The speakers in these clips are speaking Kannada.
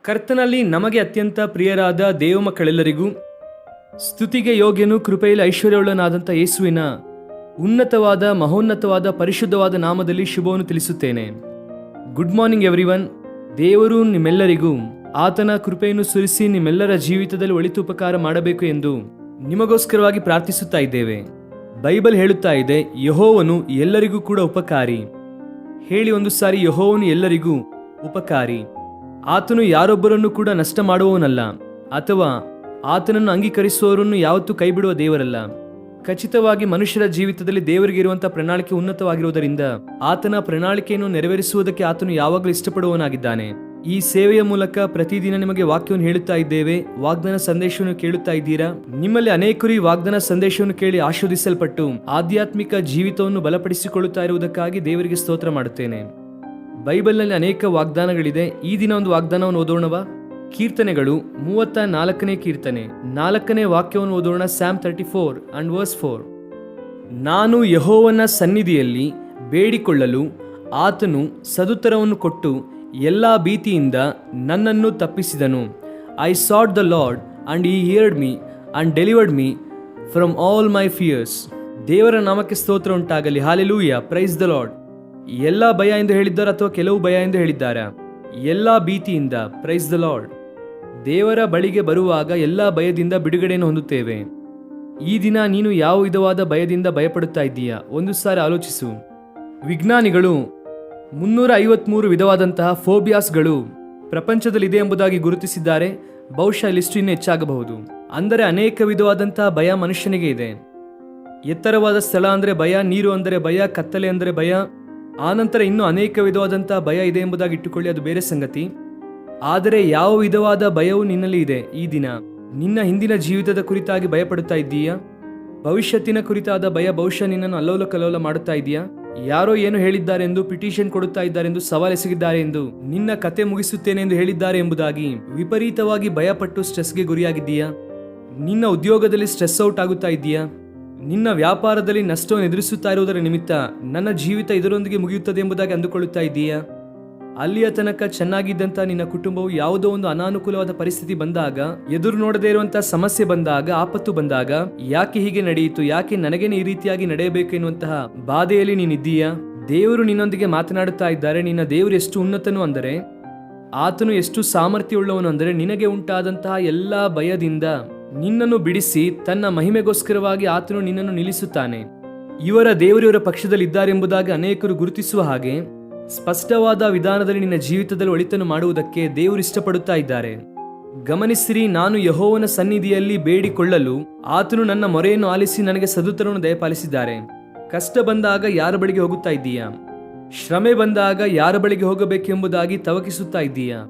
ಕರ್ತನಲ್ಲಿ ನಮಗೆ ಅತ್ಯಂತ ಪ್ರಿಯರಾದ ದೇವಮಕ್ಕಳೆಲ್ಲರಿಗೂ ಸ್ತುತಿಗೆ ಯೋಗ್ಯನು ಕೃಪೆಯಲ್ಲಿ ಐಶ್ವರ್ಯವುಳ್ಳನಾದಂಥ ಯೇಸುವಿನ ಉನ್ನತವಾದ ಮಹೋನ್ನತವಾದ ಪರಿಶುದ್ಧವಾದ ನಾಮದಲ್ಲಿ ಶುಭವನ್ನು ತಿಳಿಸುತ್ತೇನೆ. Good morning everyone. ದೇವರು ನಿಮ್ಮೆಲ್ಲರಿಗೂ ಆತನ ಕೃಪೆಯನ್ನು ಸುರಿಸಿ ನಿಮ್ಮೆಲ್ಲರ ಜೀವಿತದಲ್ಲಿ ಒಳಿತುಪಕಾರ ಮಾಡಬೇಕು ಎಂದು ನಿಮಗೋಸ್ಕರವಾಗಿ ಪ್ರಾರ್ಥಿಸುತ್ತಾ ಇದ್ದೇವೆ. ಬೈಬಲ್ ಹೇಳುತ್ತಾ ಇದೆ, ಯೆಹೋವನು ಎಲ್ಲರಿಗೂ ಕೂಡ ಉಪಕಾರಿ. ಹೇಳಿ ಒಂದು ಸಾರಿ, ಯೆಹೋವನು ಎಲ್ಲರಿಗೂ ಉಪಕಾರಿ. ಆತನು ಯಾರೊಬ್ಬರನ್ನು ಕೂಡ ನಷ್ಟ ಮಾಡುವವನಲ್ಲ, ಅಥವಾ ಆತನನ್ನು ಅಂಗೀಕರಿಸುವವರನ್ನು ಯಾವತ್ತೂ ಕೈಬಿಡುವ ದೇವರಲ್ಲ. ಖಚಿತವಾಗಿ ಮನುಷ್ಯರ ಜೀವಿತದಲ್ಲಿ ದೇವರಿಗೆ ಇರುವಂತಹ ಪ್ರಣಾಳಿಕೆ ಉನ್ನತವಾಗಿರುವುದರಿಂದ ಆತನ ಪ್ರಣಾಳಿಕೆಯನ್ನು ನೆರವೇರಿಸುವುದಕ್ಕೆ ಆತನು ಯಾವಾಗಲೂ ಇಷ್ಟಪಡುವವನಾಗಿದ್ದಾನೆ. ಈ ಸೇವೆಯ ಮೂಲಕ ಪ್ರತಿದಿನ ನಿಮಗೆ ವಾಕ್ಯವನ್ನು ಹೇಳುತ್ತಾ ಇದ್ದೇವೆ. ವಾಗ್ದಾನ ಸಂದೇಶವನ್ನು ಕೇಳುತ್ತಾ ಇದ್ದೀರಾ? ನಿಮ್ಮಲ್ಲಿ ಅನೇಕರು ಈ ವಾಗ್ದಾನ ಸಂದೇಶವನ್ನು ಕೇಳಿ ಆಶೀರ್ವದಿಸಲ್ಪಟ್ಟು ಆಧ್ಯಾತ್ಮಿಕ ಜೀವಿತವನ್ನು ಬಲಪಡಿಸಿಕೊಳ್ಳುತ್ತಾ ಇರುವುದಕ್ಕಾಗಿ ದೇವರಿಗೆ ಸ್ತೋತ್ರ ಮಾಡುತ್ತೇನೆ. ಬೈಬಲ್ನಲ್ಲಿ ಅನೇಕ ವಾಗ್ದಾನಗಳಿದೆ. ಈ ದಿನ ಒಂದು ವಾಗ್ದಾನವನ್ನು ಓದೋಣವಾ? ಕೀರ್ತನೆಗಳು 34ನೇ ಕೀರ್ತನೆ 4ನೇ ವಾಕ್ಯವನ್ನು ಓದೋಣ. Psalm 34 and verse 4. ನಾನು ಯೆಹೋವನ ಸನ್ನಿಧಿಯಲ್ಲಿ ಬೇಡಿಕೊಳ್ಳಲು ಆತನು ಸದುತ್ತರವನ್ನು ಕೊಟ್ಟು ಎಲ್ಲ ಭೀತಿಯಿಂದ ನನ್ನನ್ನು ತಪ್ಪಿಸಿದನು. I sort the Lord and he heard me and delivered me from all my fears. ದೇವರ ನಾಮಕ್ಕೆ ಸ್ತೋತ್ರ ಉಂಟಾಗಲಿ. Hallelujah, praise the Lord. ಎಲ್ಲ ಭಯ ಎಂದು ಹೇಳಿದ್ದಾರೆ ಅಥವಾ ಕೆಲವು ಭಯ ಎಂದು ಹೇಳಿದ್ದಾರೆ? ಎಲ್ಲ ಭೀತಿಯಿಂದ. Price the lord. ದೇವರ ಬಳಿಗೆ ಬರುವಾಗ ಎಲ್ಲ ಭಯದಿಂದ ಬಿಡುಗಡೆಯನ್ನು ಹೊಂದುತ್ತೇವೆ. ಈ ದಿನ ನೀನು ಯಾವ ವಿಧವಾದ ಭಯದಿಂದ ಭಯಪಡುತ್ತಾ ಇದ್ದೀಯಾ? ಒಂದು ಸಾರಿ ಆಲೋಚಿಸು. ವಿಜ್ಞಾನಿಗಳು 353 ವಿಧವಾದಂತಹ ಫೋಬಿಯಾಸ್ಗಳು ಪ್ರಪಂಚದಲ್ಲಿದೆ ಎಂಬುದಾಗಿ ಗುರುತಿಸಿದ್ದಾರೆ. ಬಹುಶಃ ಲಿಸ್ಟು ಇನ್ನೂ ಹೆಚ್ಚಾಗಬಹುದು. ಅಂದರೆ ಅನೇಕ ವಿಧವಾದಂತಹ ಭಯ ಮನುಷ್ಯನಿಗೆ ಇದೆ. ಎತ್ತರವಾದ ಸ್ಥಳ ಅಂದರೆ ಭಯ, ನೀರು ಅಂದರೆ ಭಯ, ಕತ್ತಲೆ ಅಂದರೆ ಭಯ, ಆನಂತರ ಇನ್ನೂ ಅನೇಕ ವಿಧವಾದಂತಹ ಭಯ ಇದೆ ಎಂಬುದಾಗಿ ಇಟ್ಟುಕೊಳ್ಳಿ, ಅದು ಬೇರೆ ಸಂಗತಿ. ಆದರೆ ಯಾವ ವಿಧವಾದ ಭಯವು ನಿನ್ನಲ್ಲಿ ಇದೆ? ಈ ದಿನ ನಿನ್ನ ಹಿಂದಿನ ಜೀವಿತದ ಕುರಿತಾಗಿ ಭಯಪಡುತ್ತಾ ಇದ್ದೀಯಾ? ಭವಿಷ್ಯತ್ತಿನ ಕುರಿತಾದ ಭಯ ಬಹುಶಃ ನಿನ್ನನ್ನು ಅಲ್ಲೋಲ ಕಲ್ಲೋಲ ಮಾಡುತ್ತಾ ಇದೆಯಾ? ಯಾರೋ ಏನು ಹೇಳಿದ್ದಾರೆ ಎಂದು, ಪಿಟಿಷನ್ ಕೊಡುತ್ತಾ ಇದ್ದಾರೆ ಎಂದು, ಸವಾಲು ಎಸಗಿದ್ದಾರೆ ಎಂದು, ನಿನ್ನ ಕತೆ ಮುಗಿಸುತ್ತೇನೆ ಎಂದು ಹೇಳಿದ್ದಾರೆ ಎಂಬುದಾಗಿ ವಿಪರೀತವಾಗಿ ಭಯಪಟ್ಟು ಸ್ಟ್ರೆಸ್ಗೆ ಗುರಿಯಾಗಿದ್ದೀಯಾ? ನಿನ್ನ ಉದ್ಯೋಗದಲ್ಲಿ ಸ್ಟ್ರೆಸ್ ಔಟ್ ಆಗುತ್ತಾ ಇದೆಯಾ? ನಿನ್ನ ವ್ಯಾಪಾರದಲ್ಲಿ ನಷ್ಟವನ್ನು ಎದುರಿಸುತ್ತಾ ಇರುವುದರ ನಿಮಿತ್ತ ನನ್ನ ಜೀವಿತ ಇದರೊಂದಿಗೆ ಮುಗಿಯುತ್ತದೆ ಎಂಬುದಾಗಿ ಅಂದುಕೊಳ್ಳುತ್ತಾ ಇದ್ದೀಯಾ? ಅಲ್ಲಿಯ ತನಕ ಚೆನ್ನಾಗಿದ್ದಂಥ ನಿನ್ನ ಕುಟುಂಬವು ಯಾವುದೋ ಒಂದು ಅನಾನುಕೂಲವಾದ ಪರಿಸ್ಥಿತಿ ಬಂದಾಗ, ಎದುರು ನೋಡದೇ ಇರುವಂತಹ ಸಮಸ್ಯೆ ಬಂದಾಗ, ಆಪತ್ತು ಬಂದಾಗ, ಯಾಕೆ ಹೀಗೆ ನಡೆಯಿತು, ಯಾಕೆ ನನಗೇನೆ ಈ ರೀತಿಯಾಗಿ ನಡೆಯಬೇಕು ಎನ್ನುವಂತಹ ಬಾಧೆಯಲ್ಲಿ ನೀನಿದ್ದೀಯಾ? ದೇವರು ನಿನ್ನೊಂದಿಗೆ ಮಾತನಾಡುತ್ತಾ ಇದ್ದಾರೆ. ನಿನ್ನ ದೇವರು ಎಷ್ಟು ಉನ್ನತನು ಅಂದರೆ, ಆತನು ಎಷ್ಟು ಸಾಮರ್ಥ್ಯವುಳ್ಳವನು ಅಂದರೆ, ನಿನಗೆ ಉಂಟಾದಂತಹ ಎಲ್ಲ ಭಯದಿಂದ ನಿನ್ನನ್ನು ಬಿಡಿಸಿ ತನ್ನ ಮಹಿಮೆಗೋಸ್ಕರವಾಗಿ ಆತನು ನಿನ್ನನ್ನು ನಿಲ್ಲಿಸುತ್ತಾನೆ. ಇವರ ದೇವರು ಇವರ ಪಕ್ಷದಲ್ಲಿ ಇದ್ದಾರೆ ಎಂಬುದಾಗಿ ಅನೇಕರು ಗುರುತಿಸುವ ಹಾಗೆ ಸ್ಪಷ್ಟವಾದ ವಿಧಾನದಲ್ಲಿ ನಿನ್ನ ಜೀವಿತದಲ್ಲಿ ಒಳಿತನ್ನು ಮಾಡುವುದಕ್ಕೆ ದೇವರು ಇಷ್ಟಪಡುತ್ತಾ ಇದ್ದಾರೆ. ಗಮನಿಸಿರಿ, ನಾನು ಯೆಹೋವನ ಸನ್ನಿಧಿಯಲ್ಲಿ ಬೇಡಿಕೊಳ್ಳಲು ಆತನು ನನ್ನ ಮೊರೆಯನ್ನು ಆಲಿಸಿ ನನಗೆ ಸದುತ್ತರವನ್ನು ದಯಪಾಲಿಸಿದ್ದಾರೆ. ಕಷ್ಟ ಬಂದಾಗ ಯಾರ ಬಳಿಗೆ ಹೋಗುತ್ತಾ ಇದ್ದೀಯಾ? ಶ್ರಮೆ ಬಂದಾಗ ಯಾರ ಬಳಿಗೆ ಹೋಗಬೇಕೆಂಬುದಾಗಿ ತವಕಿಸುತ್ತಾ ಇದ್ದೀಯಾ?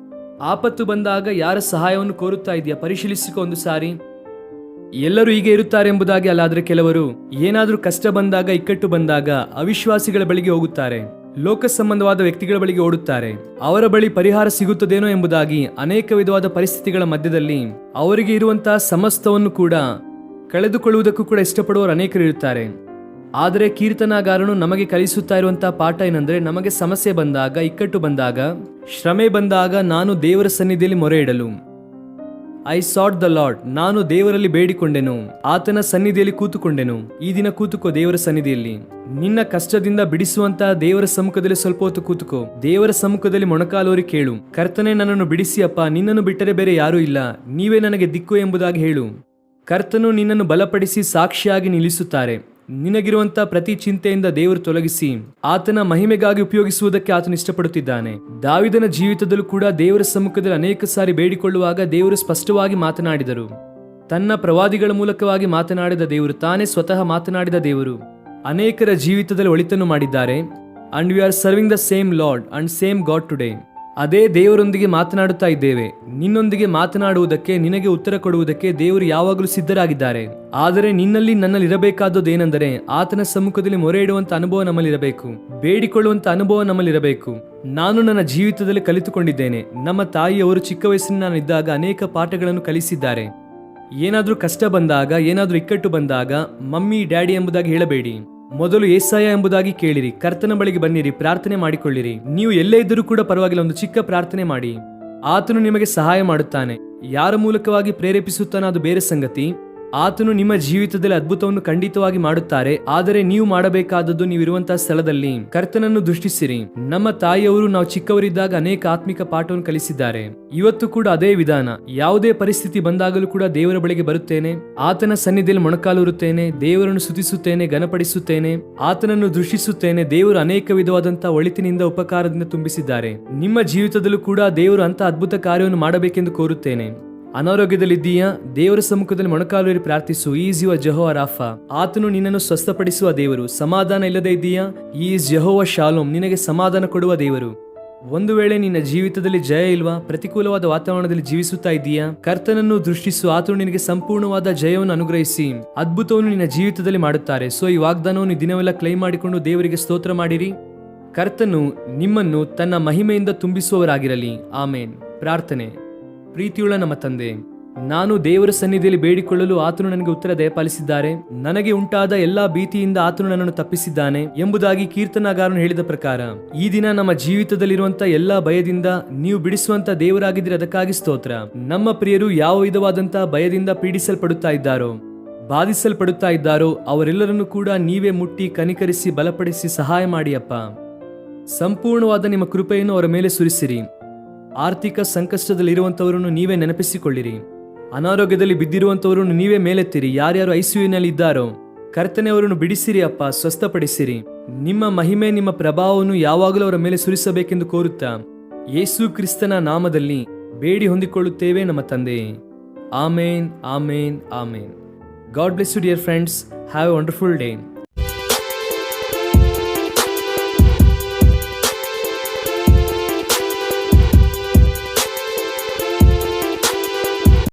ಆಪತ್ತು ಬಂದಾಗ ಯಾರ ಸಹಾಯವನ್ನು ಕೋರುತ್ತಾ ಇದೆಯಾ? ಪರಿಶೀಲಿಸಿಕೊ ಒಂದು ಸಾರಿ. ಎಲ್ಲರೂ ಹೀಗೆ ಇರುತ್ತಾರೆ ಎಂಬುದಾಗಿ ಅಲ್ಲ, ಆದರೆ ಕೆಲವರು ಏನಾದರೂ ಕಷ್ಟ ಬಂದಾಗ, ಇಕ್ಕಟ್ಟು ಬಂದಾಗ ಅವಿಶ್ವಾಸಿಗಳ ಬಳಿಗೆ ಹೋಗುತ್ತಾರೆ, ಲೋಕ ಸಂಬಂಧವಾದ ವ್ಯಕ್ತಿಗಳ ಬಳಿಗೆ ಓಡುತ್ತಾರೆ. ಅವರ ಬಳಿ ಪರಿಹಾರ ಸಿಗುತ್ತದೇನೋ ಎಂಬುದಾಗಿ ಅನೇಕ ವಿಧವಾದ ಪರಿಸ್ಥಿತಿಗಳ ಮಧ್ಯದಲ್ಲಿ ಅವರಿಗೆ ಇರುವಂತಹ ಸಮಸ್ತವನ್ನು ಕೂಡ ಕಳೆದುಕೊಳ್ಳುವುದಕ್ಕೂ ಕೂಡ ಇಷ್ಟಪಡುವವರು ಅನೇಕರು ಇರುತ್ತಾರೆ. ಆದರೆ ಕೀರ್ತನಾಗಾರನು ನಮಗೆ ಕಲಿಸುತ್ತಾ ಇರುವಂತಹ ಪಾಠ ಏನಂದ್ರೆ, ನಮಗೆ ಸಮಸ್ಯೆ ಬಂದಾಗ, ಇಕ್ಕಟ್ಟು ಬಂದಾಗ, ಶ್ರಮೆ ಬಂದಾಗ ನಾನು ದೇವರ ಸನ್ನಿಧಿಯಲ್ಲಿ ಮೊರೆ ಇಡಲು. I sort the Lord. ನಾನು ದೇವರಲ್ಲಿ ಬೇಡಿಕೊಂಡೆನು, ಆತನ ಸನ್ನಿಧಿಯಲ್ಲಿ ಕೂತುಕೊಂಡೆನು. ಈ ದಿನ ಕೂತುಕೋ ದೇವರ ಸನ್ನಿಧಿಯಲ್ಲಿ. ನಿನ್ನ ಕಷ್ಟದಿಂದ ಬಿಡಿಸುವಂತಹ ದೇವರ ಸಮ್ಮುಖದಲ್ಲಿ ಸ್ವಲ್ಪ ಹೊತ್ತು ಕೂತುಕೋ. ದೇವರ ಸಮ್ಮುಖದಲ್ಲಿ ಮೊಣಕಾಲೂರಿ ಕೇಳು, ಕರ್ತನೇ ನನ್ನನ್ನು ಬಿಡಿಸಿ ಅಪ್ಪ, ನಿನ್ನನ್ನು ಬಿಟ್ಟರೆ ಬೇರೆ ಯಾರೂ ಇಲ್ಲ, ನೀವೇ ನನಗೆ ದಿಕ್ಕು ಎಂಬುದಾಗಿ ಹೇಳು. ಕರ್ತನು ನಿನ್ನನ್ನು ಬಲಪಡಿಸಿ ಸಾಕ್ಷಿಯಾಗಿ ನಿಲ್ಲಿಸುತ್ತಾರೆ. ನಿನಗಿರುವಂತಹ ಪ್ರತಿ ಚಿಂತೆಯಿಂದ ದೇವರು ತೊಲಗಿಸಿ ಆತನ ಮಹಿಮೆಗಾಗಿ ಉಪಯೋಗಿಸುವುದಕ್ಕೆ ಆತನು ಇಷ್ಟಪಡುತ್ತಿದ್ದಾನೆ. ದಾವಿದನ ಜೀವಿತದಲ್ಲೂ ಕೂಡ ದೇವರ ಸಮ್ಮುಖದಲ್ಲಿ ಅನೇಕ ಸಾರಿ ಬೇಡಿಕೊಳ್ಳುವಾಗ ದೇವರು ಸ್ಪಷ್ಟವಾಗಿ ಮಾತನಾಡಿದರು. ತನ್ನ ಪ್ರವಾದಿಗಳ ಮೂಲಕವಾಗಿ ಮಾತನಾಡಿದ ದೇವರು, ತಾನೇ ಸ್ವತಃ ಮಾತನಾಡಿದ ದೇವರು ಅನೇಕರ ಜೀವಿತದಲ್ಲಿ ಒಳಿತನ್ನು ಮಾಡಿದ್ದಾರೆ. And we are serving the same lord and same god today. ಅದೇ ದೇವರೊಂದಿಗೆ ಮಾತನಾಡುತ್ತಾ ಇದ್ದೇವೆ. ನಿನ್ನೊಂದಿಗೆ ಮಾತನಾಡುವುದಕ್ಕೆ, ನಿನಗೆ ಉತ್ತರ ಕೊಡುವುದಕ್ಕೆ ದೇವರು ಯಾವಾಗಲೂ ಸಿದ್ಧರಾಗಿದ್ದಾರೆ. ಆದರೆ ನನ್ನಲ್ಲಿ ಇರಬೇಕಾದದ್ದೇನೆಂದರೆ, ಆತನ ಸಮ್ಮುಖದಲ್ಲಿ ಮೊರೆ ಇಡುವಂತ ಅನುಭವ ನಮ್ಮಲ್ಲಿರಬೇಕು, ಬೇಡಿಕೊಳ್ಳುವಂತ ಅನುಭವ ನಮ್ಮಲ್ಲಿರಬೇಕು. ನಾನು ನನ್ನ ಜೀವಿತದಲ್ಲಿ ಕಲಿತುಕೊಂಡಿದ್ದೇನೆ. ನಮ್ಮ ತಾಯಿಯವರು ಚಿಕ್ಕ ವಯಸ್ಸಿನಲ್ಲಿದ್ದಾಗ ಅನೇಕ ಪಾಠಗಳನ್ನು ಕಲಿಸಿದ್ದಾರೆ. ಏನಾದರೂ ಕಷ್ಟ ಬಂದಾಗ, ಏನಾದರೂ ಇಕ್ಕಟ್ಟು ಬಂದಾಗ ಮಮ್ಮಿ ಡ್ಯಾಡಿ ಎಂಬುದಾಗಿ ಹೇಳಬೇಡಿ. ಮೊದಲು ಏಸಾಯ ಎಂಬುದಾಗಿ ಕೇಳಿರಿ, ಕರ್ತನ ಬಳಿಗೆ ಬನ್ನಿರಿ, ಪ್ರಾರ್ಥನೆ ಮಾಡಿಕೊಳ್ಳಿರಿ. ನೀವು ಎಲ್ಲೇ ಇದ್ದರೂ ಕೂಡ ಪರವಾಗಿಲ್ಲ, ಒಂದು ಚಿಕ್ಕ ಪ್ರಾರ್ಥನೆ ಮಾಡಿ. ಆತನು ನಿಮಗೆ ಸಹಾಯ ಮಾಡುತ್ತಾನೆ. ಯಾರ ಮೂಲಕವಾಗಿ ಪ್ರೇರೇಪಿಸುತ್ತಾನೋ ಅದು ಬೇರೆ ಸಂಗತಿ. ಆತನು ನಿಮ್ಮ ಜೀವಿತದಲ್ಲಿ ಅದ್ಭುತವನ್ನು ಖಂಡಿತವಾಗಿ ಮಾಡುತ್ತಾರೆ. ಆದರೆ ನೀವು ಮಾಡಬೇಕಾದದ್ದು, ನೀವಿರುವಂತಹ ಸ್ಥಳದಲ್ಲಿ ಕರ್ತನನ್ನು ದೃಷ್ಟಿಸಿರಿ. ನಮ್ಮ ತಾಯಿಯವರು ನಾವು ಚಿಕ್ಕವರಿದ್ದಾಗ ಅನೇಕ ಆತ್ಮಿಕ ಪಾಠವನ್ನು ಕಲಿಸಿದ್ದಾರೆ. ಇವತ್ತು ಕೂಡ ಅದೇ ವಿಧಾನ. ಯಾವುದೇ ಪರಿಸ್ಥಿತಿ ಬಂದಾಗಲೂ ಕೂಡ ದೇವರ ಬಳಿಗೆ ಬರುತ್ತೇನೆ, ಆತನ ಸನ್ನಿಧಿಯಲ್ಲಿ ಮೊಣಕಾಲೂರುತ್ತೇನೆ, ದೇವರನ್ನು ಸ್ತುತಿಸುತ್ತೇನೆ, ಘನಪಡಿಸುತ್ತೇನೆ, ಆತನನ್ನು ದೃಷ್ಟಿಸುತ್ತೇನೆ. ದೇವರು ಅನೇಕ ವಿಧವಾದಂತಹ ಒಳಿತಿನಿಂದ, ಉಪಕಾರದಿಂದ ತುಂಬಿಸಿದ್ದಾರೆ. ನಿಮ್ಮ ಜೀವಿತದಲ್ಲೂ ಕೂಡ ದೇವರು ಅಂತ ಅದ್ಭುತ ಕಾರ್ಯವನ್ನು ಮಾಡಬೇಕೆಂದು ಕೋರುತ್ತೇನೆ. ಅನಾರೋಗ್ಯದಲ್ಲಿದ್ದೀಯಾ? ದೇವರ ಸಮ್ಮುಖದಲ್ಲಿ ಮೊಣಕಾಲೂರಿ ಪ್ರಾರ್ಥಿಸು. Is your Jehovah Rapha. ಆತನು ನಿನ್ನನ್ನು ಸ್ವಸ್ಥಪಡಿಸುವ ದೇವರು. ಸಮಾಧಾನ ಇಲ್ಲದೆ ಇದ್ದೀಯಾ? Is Jehovah Shalom. ನಿನಗೆ ಸಮಾಧಾನ ಕೊಡುವ ದೇವರು. ಒಂದು ವೇಳೆ ನಿನ್ನ ಜೀವಿತದಲ್ಲಿ ಜಯ ಇಲ್ವಾ? ಪ್ರತಿಕೂಲವಾದ ವಾತಾವರಣದಲ್ಲಿ ಜೀವಿಸುತ್ತಾ ಇದ್ದೀಯಾ? ಕರ್ತನನ್ನು ದೃಷ್ಟಿಸು. ಆತನು ನಿನಗೆ ಸಂಪೂರ್ಣವಾದ ಜಯವನ್ನು ಅನುಗ್ರಹಿಸಿ ಅದ್ಭುತವನ್ನು ನಿನ್ನ ಜೀವಿತದಲ್ಲಿ ಮಾಡುತ್ತಾರೆ. ಸೊ ಈ ವಾಗ್ದಾನವನ್ನು ದಿನವೆಲ್ಲ ಕ್ಲೈಮ್ ಮಾಡಿಕೊಂಡು ದೇವರಿಗೆ ಸ್ತೋತ್ರ ಮಾಡಿರಿ. ಕರ್ತನು ನಿಮ್ಮನ್ನು ತನ್ನ ಮಹಿಮೆಯಿಂದ ತುಂಬಿಸುವವರಾಗಿರಲಿ. ಆಮೇನ್. ಪ್ರಾರ್ಥನೆ. ಪ್ರೀತಿಯುಳ್ಳ ನಮ್ಮ ತಂದೆ, ನಾನು ದೇವರ ಸನ್ನಿಧಿಯಲ್ಲಿ ಬೇಡಿಕೊಳ್ಳಲು ಆತನು ನನಗೆ ಉತ್ತರ ದಯಪಾಲಿಸಿದ್ದಾರೆ. ನನಗೆ ಉಂಟಾದ ಎಲ್ಲಾ ಭೀತಿಯಿಂದ ಆತನು ನನ್ನನ್ನು ತಪ್ಪಿಸಿದ್ದಾನೆ ಎಂಬುದಾಗಿ ಕೀರ್ತನಗಾರನು ಹೇಳಿದ ಪ್ರಕಾರ ಈ ದಿನ ನಮ್ಮ ಜೀವಿತದಲ್ಲಿರುವಂತ ಎಲ್ಲಾ ಭಯದಿಂದ ನೀವು ಬಿಡಿಸುವಂತ ದೇವರಾಗಿದ್ರೆ ಅದಕ್ಕಾಗಿ ಸ್ತೋತ್ರ. ನಮ್ಮ ಪ್ರಿಯರು ಯಾವ ವಿಧವಾದಂತಹ ಭಯದಿಂದ ಪೀಡಿಸಲ್ಪಡುತ್ತಾ ಇದ್ದಾರೋ, ಬಾಧಿಸಲ್ಪಡುತ್ತಾ ಇದ್ದಾರೋ ಅವರೆಲ್ಲರನ್ನು ಕೂಡ ನೀವೇ ಮುಟ್ಟಿ ಕನಿಕರಿಸಿ ಬಲಪಡಿಸಿ ಸಹಾಯ ಮಾಡಿ ಅಪ್ಪ. ಸಂಪೂರ್ಣವಾದ ನಿಮ್ಮ ಕೃಪೆಯನ್ನು ಅವರ ಮೇಲೆ ಸುರಿಸಿರಿ. ಆರ್ಥಿಕ ಸಂಕಷ್ಟದಲ್ಲಿರುವಂತವರನ್ನು ನೀವೇ ನೆನಪಿಸಿಕೊಳ್ಳಿರಿ. ಅನಾರೋಗ್ಯದಲ್ಲಿ ಬಿದ್ದಿರುವಂತವರನ್ನು ನೀವೇ ಮೇಲೆತ್ತಿರಿ. ಯಾರ್ಯಾರು ಐಸಿಯುನಲ್ಲಿ ಇದ್ದಾರೋ ಕರ್ತನೆ ಅವರನ್ನು ಬಿಡಿಸಿರಿ ಅಪ್ಪ, ಸ್ವಸ್ಥಪಡಿಸಿರಿ. ನಿಮ್ಮ ಮಹಿಮೆ, ನಿಮ್ಮ ಪ್ರಭಾವವನ್ನು ಯಾವಾಗಲೂ ಅವರ ಮೇಲೆ ಸುರಿಸಬೇಕೆಂದು ಕೋರುತ್ತಾ ಯೇಸು ಕ್ರಿಸ್ತನ ನಾಮದಲ್ಲಿ ಬೇಡಿ ಹೊಂದಿಕೊಳ್ಳುತ್ತೇವೆ ನಮ್ಮ ತಂದೆಯೇ. Amen, amen, amen. God bless you dear friends. Have a wonderful day.